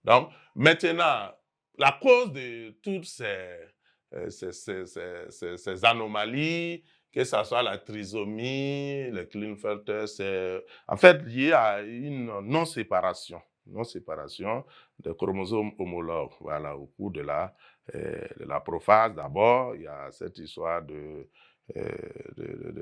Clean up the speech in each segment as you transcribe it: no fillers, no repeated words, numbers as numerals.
Donc, maintenant, la cause de toutes ces anomalies, que ce soit la trisomie, le Klinefelter, c'est en fait lié à une non-séparation des chromosomes homologues. Voilà, au cours de la prophase, d'abord, il y a cette histoire de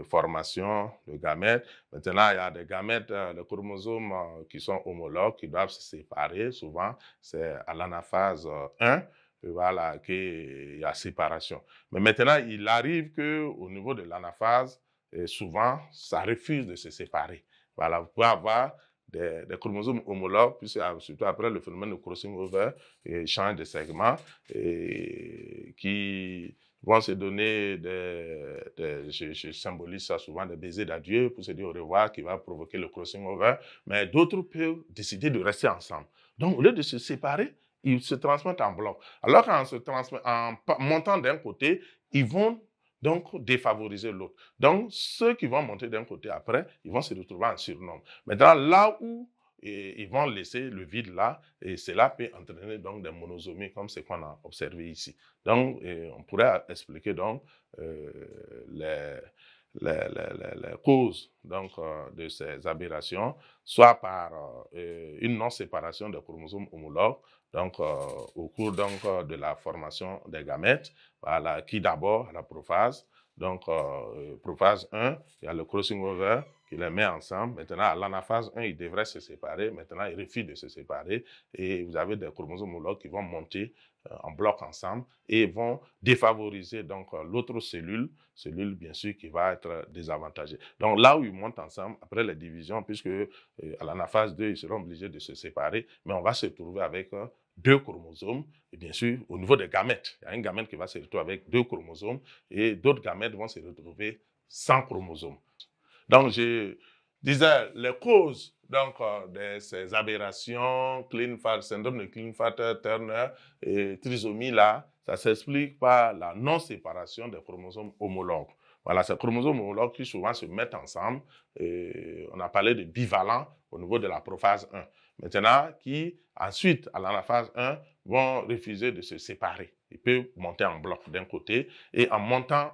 formation de gamètes. Maintenant, il y a des gamètes, les chromosomes qui sont homologues, qui doivent se séparer. Souvent, c'est à l'anaphase 1, voilà, qu'il y a séparation. Mais maintenant, il arrive qu'au niveau de l'anaphase, souvent, ça refuse de se séparer. Voilà, vous pouvez avoir des chromosomes homologues, puis surtout après le phénomène de crossing over, et change de segment, et qui vont se donner je symbolise ça souvent, des baisers d'adieu pour se dire au revoir, qui va provoquer le crossing over, mais d'autres peuvent décider de rester ensemble. Donc, au lieu de se séparer, ils se transmettent en bloc. Alors en montant d'un côté, ils vont donc défavoriser l'autre. Donc, ceux qui vont monter d'un côté après, ils vont se retrouver en surnombre. Maintenant, là où ils vont laisser le vide là, et cela peut entraîner donc des monosomies comme ce qu'on a observé ici. Donc, on pourrait expliquer donc les causes donc, de ces aberrations, soit par une non-séparation des chromosomes homologues, donc au cours donc, de la formation des gamètes, voilà, qui d'abord, la prophase, donc prophase 1, il y a le crossing over qui les met ensemble. Maintenant, à l'anaphase 1, ils devraient se séparer. Maintenant, ils refusent de se séparer. Et vous avez des chromosomes homologues qui vont monter en bloc ensemble et vont défavoriser donc l'autre cellule bien sûr qui va être désavantagée. Donc là où ils montent ensemble, après la division, puisque à l'anaphase 2, ils seront obligés de se séparer, mais on va se retrouver avec deux chromosomes, et bien sûr, au niveau des gamètes, il y a un gamète qui va se retrouver avec deux chromosomes, et d'autres gamètes vont se retrouver sans chromosomes. Donc, je disais, les causes donc, de ces aberrations, syndrome de Klinefelter-Turner et trisomie là, ça s'explique par la non-séparation des chromosomes homologues. Voilà, ces chromosomes homologues qui souvent se mettent ensemble, et on a parlé de bivalents au niveau de la prophase 1. Maintenant, qui ensuite, à l'anaphase 1, vont refuser de se séparer. Ils peuvent monter en bloc d'un côté et en montant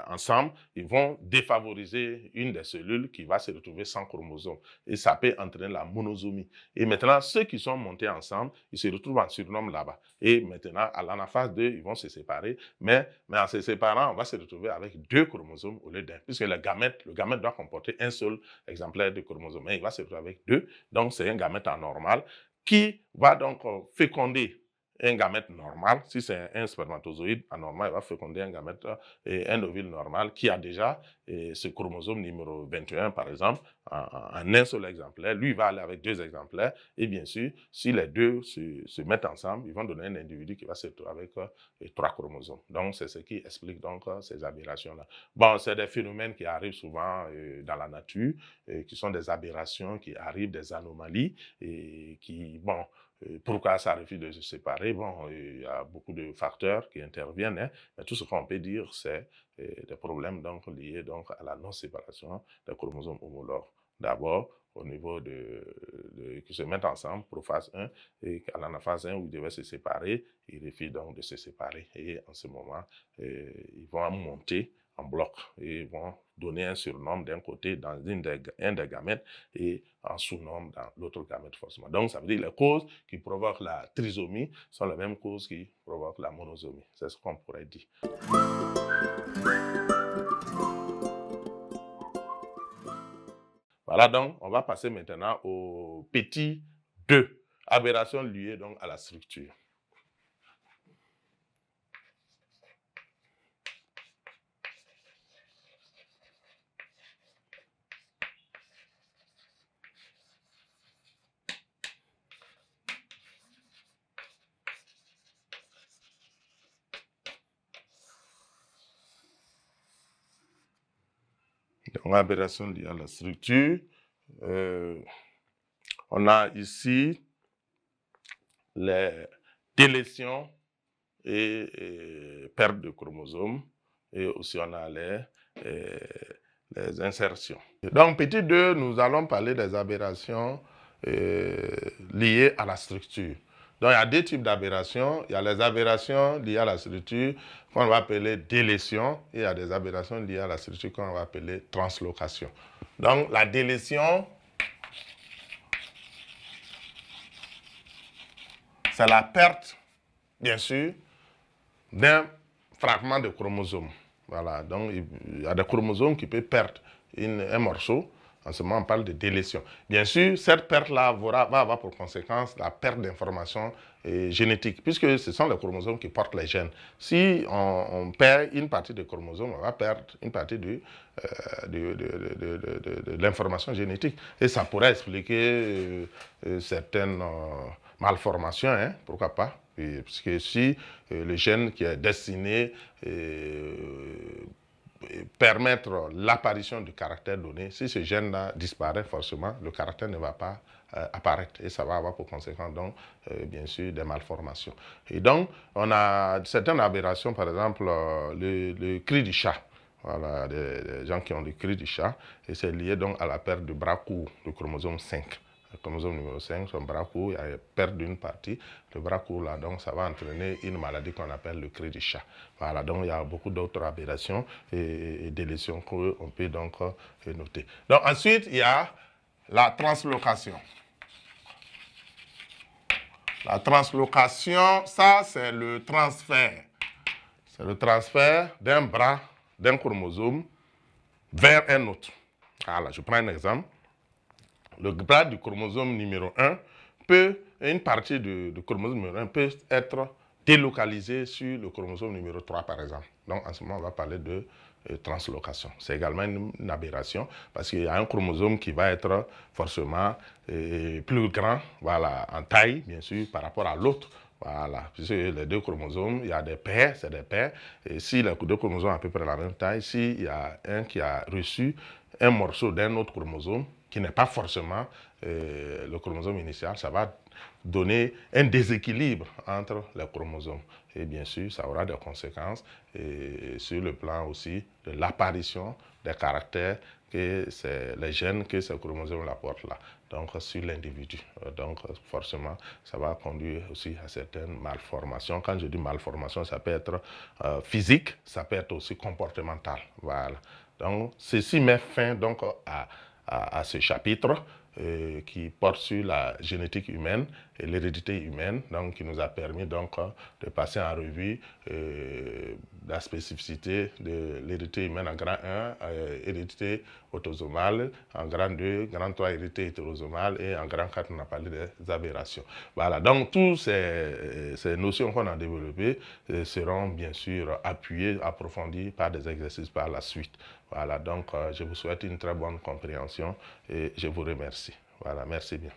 ensemble, ils vont défavoriser une des cellules qui va se retrouver sans chromosome. Et ça peut entraîner la monosomie. Et maintenant, ceux qui sont montés ensemble, ils se retrouvent en surnombre là-bas. Et maintenant, à l'anaphase 2, ils vont se séparer. Mais en se séparant, on va se retrouver avec deux chromosomes au lieu d'un. Puisque le gamète doit comporter un seul exemplaire de chromosome. Et il va se retrouver avec deux. Donc, c'est un gamète anormal qui va donc féconder un gamète normal. Si c'est un spermatozoïde anormal, il va féconder un gamète et un ovule normal qui a déjà ce chromosome numéro 21, par exemple, en un seul exemplaire. Lui, il va aller avec deux exemplaires. Et bien sûr, si les deux se mettent ensemble, ils vont donner un individu qui va se retrouver avec trois chromosomes. Donc, c'est ce qui explique donc ces aberrations-là. Bon, c'est des phénomènes qui arrivent souvent dans la nature, qui sont des aberrations qui arrivent, des anomalies, et qui, bon, pourquoi ça refuse de se séparer? Bon, il y a beaucoup de facteurs qui interviennent, hein, mais tout ce qu'on peut dire, c'est des problèmes donc, liés donc, à la non-séparation des chromosomes homologues. D'abord, au niveau qui se mettent ensemble, prophase 1, et à l'anaphase 1, où ils devaient se séparer, ils refusent donc de se séparer. Et en ce moment, ils vont monter en bloc et vont donner un surnom d'un côté dans un des gamètes et un sous-nom dans l'autre gamète forcément. Donc, ça veut dire que les causes qui provoquent la trisomie sont les mêmes causes qui provoquent la monosomie. C'est ce qu'on pourrait dire. Voilà, donc, on va passer maintenant au petit 2, aberration liée donc à la structure. Donc, aberration liée à la structure. On a ici les délétions et perte de chromosomes. Et aussi, on a les insertions. Donc, petit 2, nous allons parler des aberrations liées à la structure. Donc, il y a deux types d'aberrations. Il y a les aberrations liées à la structure qu'on va appeler délétion, et il y a des aberrations liées à la structure qu'on va appeler translocation. Donc, la délétion, c'est la perte, bien sûr, d'un fragment de chromosome. Voilà, donc il y a des chromosomes qui peuvent perdre un morceau. En ce moment, on parle de délétion. Bien sûr, cette perte-là va avoir pour conséquence la perte d'informations génétiques, puisque ce sont les chromosomes qui portent les gènes. Si on perd une partie des chromosomes, on va perdre une partie de l'information génétique. Et ça pourrait expliquer certaines malformations, hein, pourquoi pas. Parce que si le gène qui est destiné permettre l'apparition du caractère donné, si ce gène-là disparaît, forcément, le caractère ne va pas apparaître et ça va avoir pour conséquence, donc, bien sûr, des malformations. Et donc, on a certaines aberrations, par exemple, le cri du chat. Voilà, des gens qui ont le cri du chat, et c'est lié donc à la perte du bras court, du chromosome 5. Le chromosome numéro 5, son bras court, il y a une perte d'une partie. Le bras court, là, donc, ça va entraîner une maladie qu'on appelle le cri du chat. Voilà, donc, il y a beaucoup d'autres aberrations et délétions qu'on peut donc noter. Donc, ensuite, il y a la translocation. La translocation, ça, c'est le transfert. C'est le transfert d'un bras, d'un chromosome, vers un autre. Voilà, je prends un exemple. Le bras du chromosome numéro 1 une partie du chromosome numéro 1 peut être délocalisée sur le chromosome numéro 3, par exemple. Donc, en ce moment, on va parler de translocation. C'est également une aberration parce qu'il y a un chromosome qui va être forcément plus grand, voilà, en taille, bien sûr, par rapport à l'autre. Voilà, puisque les deux chromosomes, il y a des paires, c'est des paires. Et si les deux chromosomes ont à peu près la même taille, s'il y a un qui a reçu un morceau d'un autre chromosome, qui n'est pas forcément le chromosome initial, ça va donner un déséquilibre entre les chromosomes. Et bien sûr, ça aura des conséquences sur le plan aussi de l'apparition des caractères que c'est les gènes que ce chromosome apportent là, donc sur l'individu. Donc forcément, ça va conduire aussi à certaines malformations. Quand je dis malformation, ça peut être physique, ça peut être aussi comportemental. Voilà. Donc ceci met fin donc à ce chapitre qui porte sur la génétique humaine et l'hérédité humaine, donc qui nous a permis donc de passer en revue la spécificité de l'hérédité humaine en grand 1, hérédité autosomale, en grand 2, grand 3, hérédité hétérosomale, et en grand 4, on a parlé des aberrations. Voilà, donc toutes ces notions qu'on a développées seront bien sûr appuyées, approfondies par des exercices par la suite. Voilà, donc je vous souhaite une très bonne compréhension et je vous remercie. Voilà, merci bien.